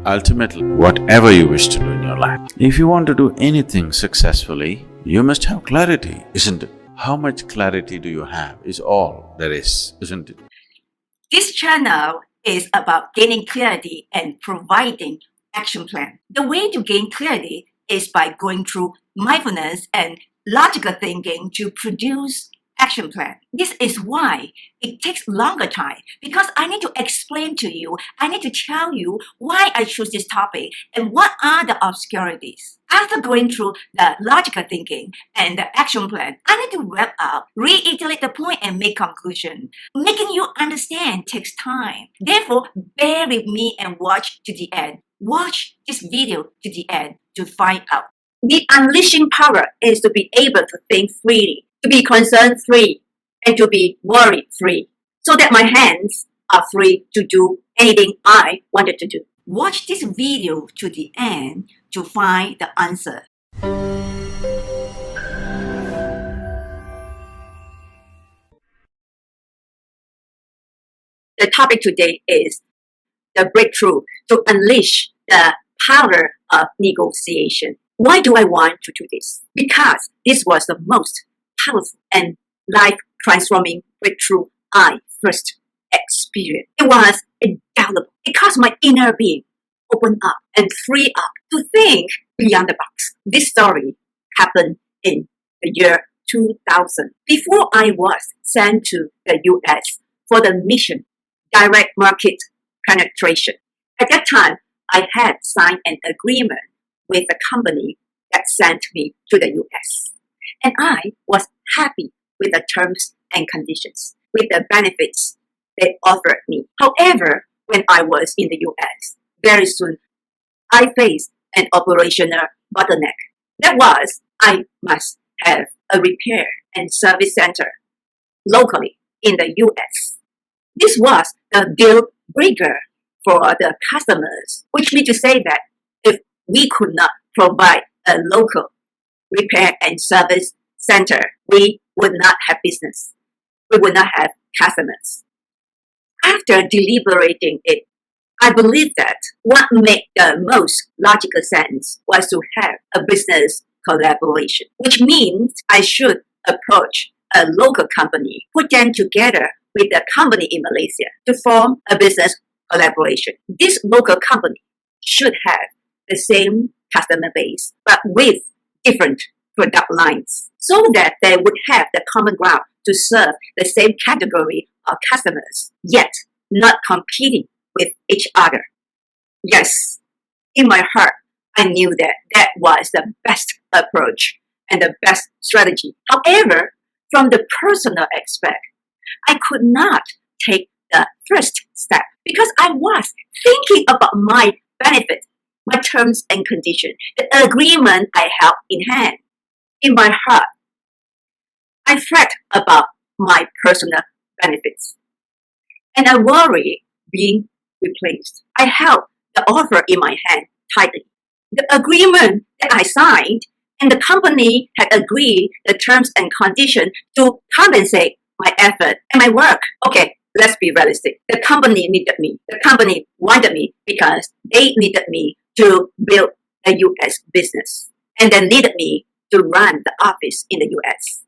Ultimately, whatever you wish to do in your life, if you want to do anything successfully, you must have clarity, isn't it? How much clarity do you have is all there is, isn't it? This channel is about gaining clarity and providing action plan. The way to gain clarity is by going through mindfulness and logical thinking to produce action plan. This is why it takes longer time, because I need to explain to you, I need to tell you why I choose this topic and what are the obscurities. After going through the logical thinking and the action plan, I need to wrap up, reiterate the point and make conclusion. Making you understand takes time. Therefore, bear with me and watch to the end. Watch this video to the end to find out. The unleashing power is to be able to think freely, to be concern free, and to be worry free, so that my hands are free to do anything I wanted to do. Watch this video to the end to find the answer. The topic today is the breakthrough to unleash the power of negotiation. Why do I want to do this? Because this was the most powerful and life-transforming breakthrough I first experienced. It was indelible. It caused my inner being open up and free up to think beyond the box. This story happened in the year 2000, before I was sent to the US for the mission direct market penetration. At that time, I had signed an agreement with the company that sent me to the US. And I was happy with the terms and conditions, with the benefits they offered me. However, when I was in the US, very soon, I faced an operational bottleneck. That was, I must have a repair and service center locally in the US. This was the deal breaker for the customers, which means to say that if we could not provide a local repair and service center, we would not have business. We would not have customers. After deliberating it, I believe that what made the most logical sense was to have a business collaboration, which means I should approach a local company, put them together with a company in Malaysia to form a business collaboration. This local company should have the same customer base, but with different product lines, so that they would have the common ground to serve the same category of customers, yet not competing with each other. Yes, in my heart, I knew that that was the best approach and the best strategy. However, from the personal aspect, I could not take the first step because I was thinking about my benefit, my terms and conditions, the agreement I held in hand. In my heart, I fret about my personal benefits, and I worry being replaced. I held the offer in my hand tightly. The agreement that I signed and the company had agreed the terms and conditions to compensate my effort and my work. Okay, let's be realistic. The company needed me. The company wanted me because they needed me to build a US business, and they needed me to run the office in the US.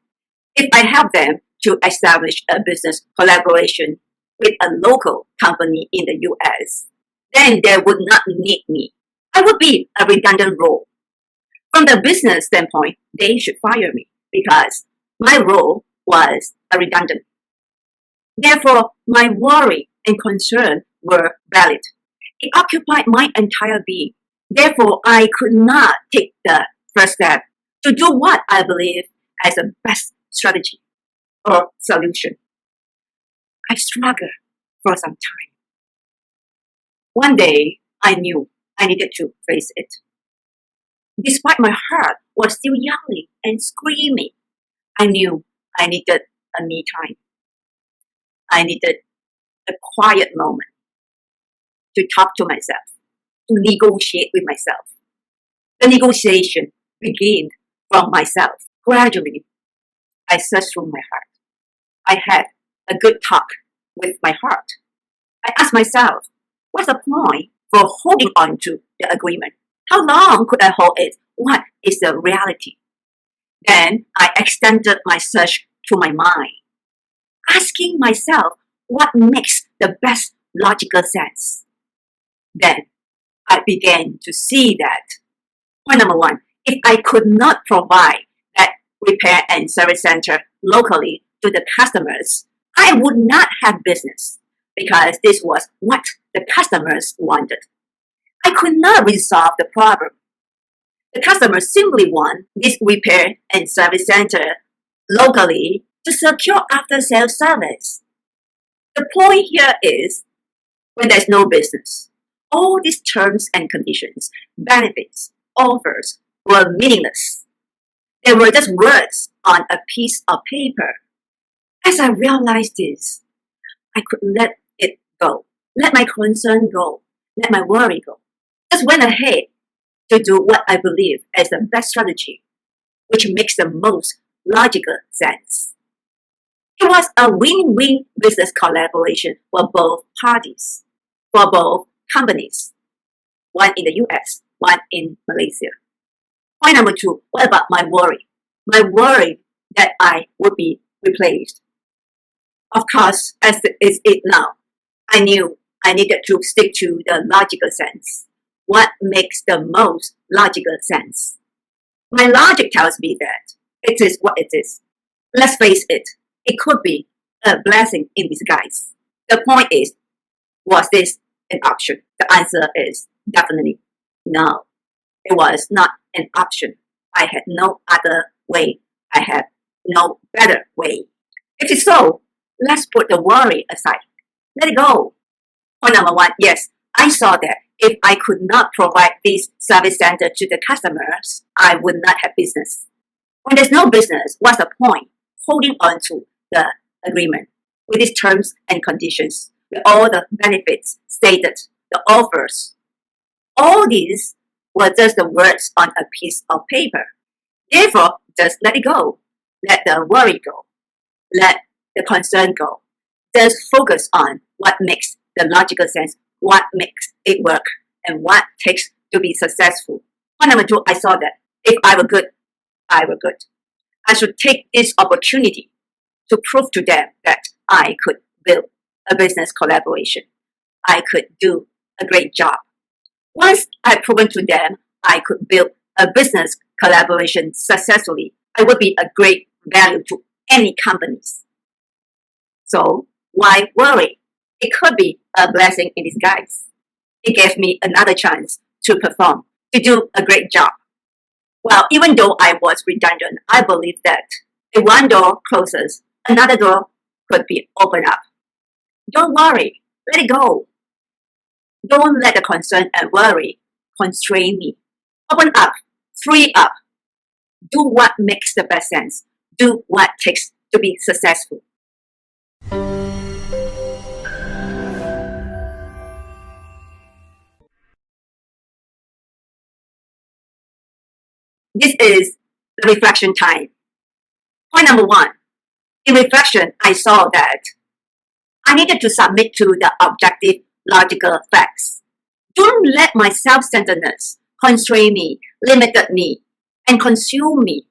If I help them to establish a business collaboration with a local company in the US, then they would not need me. I would be a redundant role. From the business standpoint, they should fire me because my role was a redundant. Therefore, my worry and concern were valid. It occupied my entire being. Therefore, I could not take the first step to do what I believe as the best strategy or solution. I struggled for some time. One day, I knew I needed to face it. Despite my heart was still yelling and screaming, I knew I needed a me time. I needed a quiet moment to talk to myself, to negotiate with myself. The negotiation began from myself. Gradually, I searched through my heart. I had a good talk with my heart. I asked myself, what's the point for holding on to the agreement. How long could I hold it? What is the reality? Then I extended my search to my mind, asking myself what makes the best logical sense. Then I began to see that, point number one, if I could not provide that repair and service center locally to the customers, I would not have business because this was what the customers wanted. I could not resolve the problem. The customers simply want this repair and service center locally to secure after-sales service. The point here is, when there's no business, all these terms and conditions, benefits, offers were meaningless. They were just words on a piece of paper. As I realized this, I could let it go, let my concern go, let my worry go. Just went ahead to do what I believe is the best strategy, which makes the most logical sense. It was a win-win business collaboration for both parties, for both companies, one in the US, one in Malaysia. Point number two, what about my worry? My worry that I would be replaced. Of course, as it is now, I knew I needed to stick to the logical sense. What makes the most logical sense? My logic tells me that it is what it is. Let's face it, it could be a blessing in disguise. The point is, was this an option? The answer is definitely no. It was not an option. I had no other way. I had no better way. If it's so, let's put the worry aside. Let it go. Point number one, yes, I saw that if I could not provide this service center to the customers, I would not have business. When there's no business, what's the point? Holding on to the agreement with its terms and conditions, with all the benefits stated, the offers. All these were just the words on a piece of paper. Therefore, just let it go. Let the worry go. Let the concern go. Just focus on what makes the logical sense, what makes it work, and what takes to be successful. Point number two, I saw that if I were good, I were good. I should take this opportunity to prove to them that I could build a business collaboration. I could do a great job. Once I've proven to them I could build a business collaboration successfully, I would be a great value to any companies. So why worry? It could be a blessing in disguise. It gave me another chance to perform, to do a great job. Well, even though I was redundant, I believe that if one door closes, another door could be opened up. Don't worry, let it go. Don't let the concern and worry constrain me. Open up, free up. Do what makes the best sense. Do what takes to be successful. This is the reflection time. Point number one. In reflection, I saw that I needed to submit to the objective, logical facts. Don't let my self-centeredness constrain me, limited me, and consume me.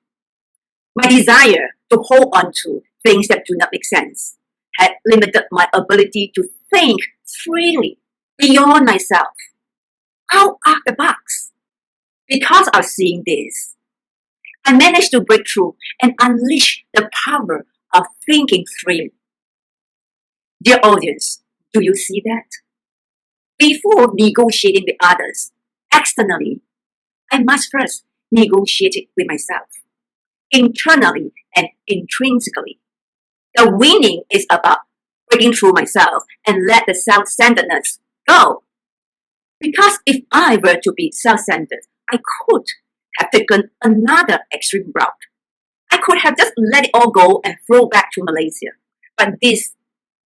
My desire to hold on to things that do not make sense had limited my ability to think freely, beyond myself, out of the box. Because of seeing this, I managed to break through and unleash the power of thinking freely. Dear audience, do you see that? Before negotiating with others externally, I must first negotiate it with myself, internally and intrinsically. The winning is about breaking through myself and let the self-centeredness go. Because if I were to be self-centered, I could have taken another extreme route. I could have just let it all go and flow back to Malaysia. But this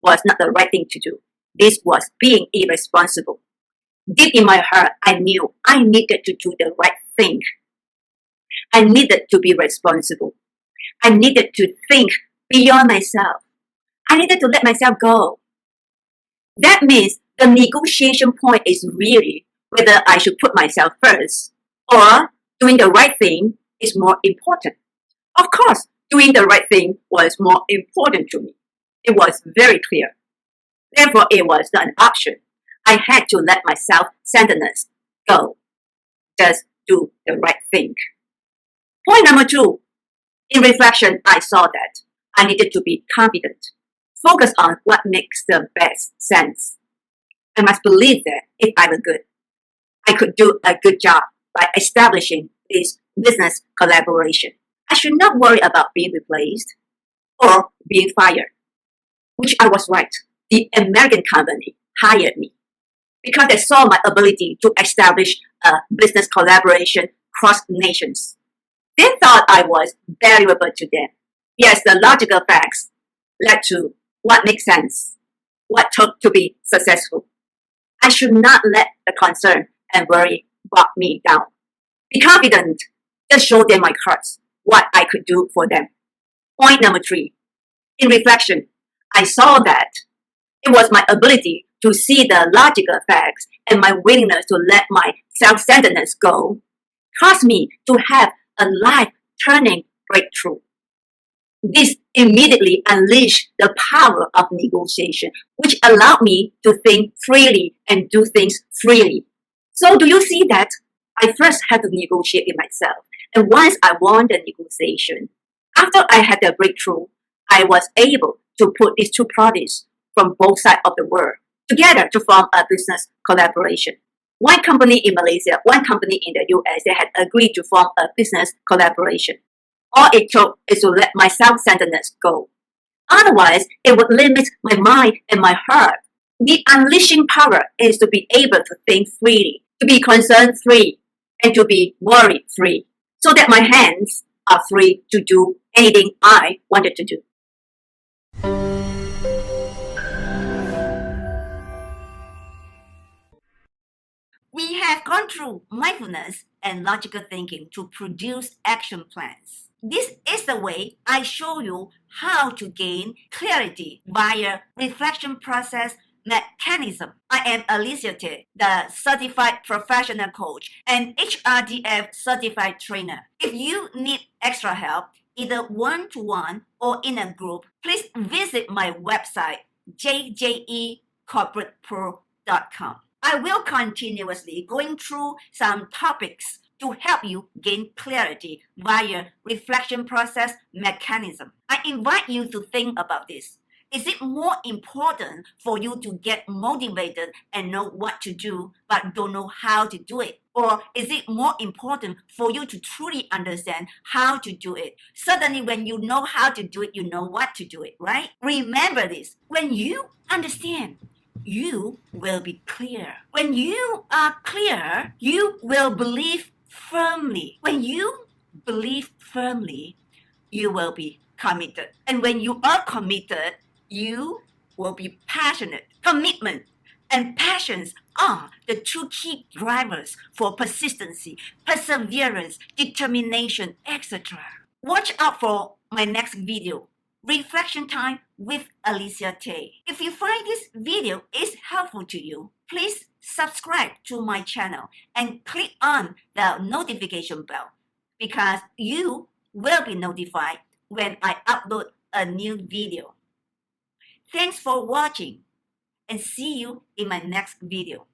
was not the right thing to do. This was being irresponsible. Deep in my heart, I knew I needed to do the right thing. I needed to be responsible. I needed to think beyond myself. I needed to let myself go. That means The negotiation point is really whether I should put myself first or doing the right thing is more important. Of course, doing the right thing was more important to me. It was very clear. Therefore, it was not an option. I had to let my self-centeredness go. Just do the right thing. Point number 2. In reflection, I saw that I needed to be confident. Focus on what makes the best sense. I must believe that if I were good, I could do a good job by establishing this business collaboration. I should not worry about being replaced or being fired, which I was right. The American company hired me because they saw my ability to establish a business collaboration across nations. They thought I was valuable to them. Yes, the logical facts led to what makes sense, what took to be successful. I should not let the concern and worry bog me down. Be confident. Just show them my cards, what I could do for them. Point number 3. In reflection, I saw that it was my ability to see the logical facts and my willingness to let my self-centeredness go caused me to have a life-turning breakthrough. This immediately unleashed the power of negotiation, which allowed me to think freely and do things freely. So do you see that? I first had to negotiate with myself. And once I won the negotiation, after I had the breakthrough, I was able to put these two parties from both sides of the world together to form a business collaboration. One company in Malaysia, one company in the US, they had agreed to form a business collaboration. All it took is to let my self-centeredness go. Otherwise, it would limit my mind and my heart. The unleashing power is to be able to think freely, to be concern-free, and to be worry-free, so that my hands are free to do anything I wanted to do. We have gone through mindfulness and logical thinking to produce action plans. This is the way I show you how to gain clarity via reflection process mechanism. I am Alicia Tay, the certified professional coach and HRDF certified trainer. If you need extra help, either one-to-one or in a group, please visit my website, jjecorporatepro.com. I will continuously going through some topics to help you gain clarity via reflection process mechanism. I invite you to think about this. Is it more important for you to get motivated and know what to do but don't know how to do it? Or is it more important for you to truly understand how to do it? Certainly when you know how to do it, you know what to do it, right? Remember this. When you understand, you will be clear. When you are clear, you will believe firmly. When you believe firmly, you will be committed. And when you are committed, you will be passionate. Commitment and passions are the two key drivers for persistency, perseverance, determination, etc. Watch out for my next video, Reflection Time with Alicia Tay. If you find this video is helpful to you, please subscribe to my channel and click on the notification bell because you will be notified when I upload a new video. Thanks for watching and see you in my next video.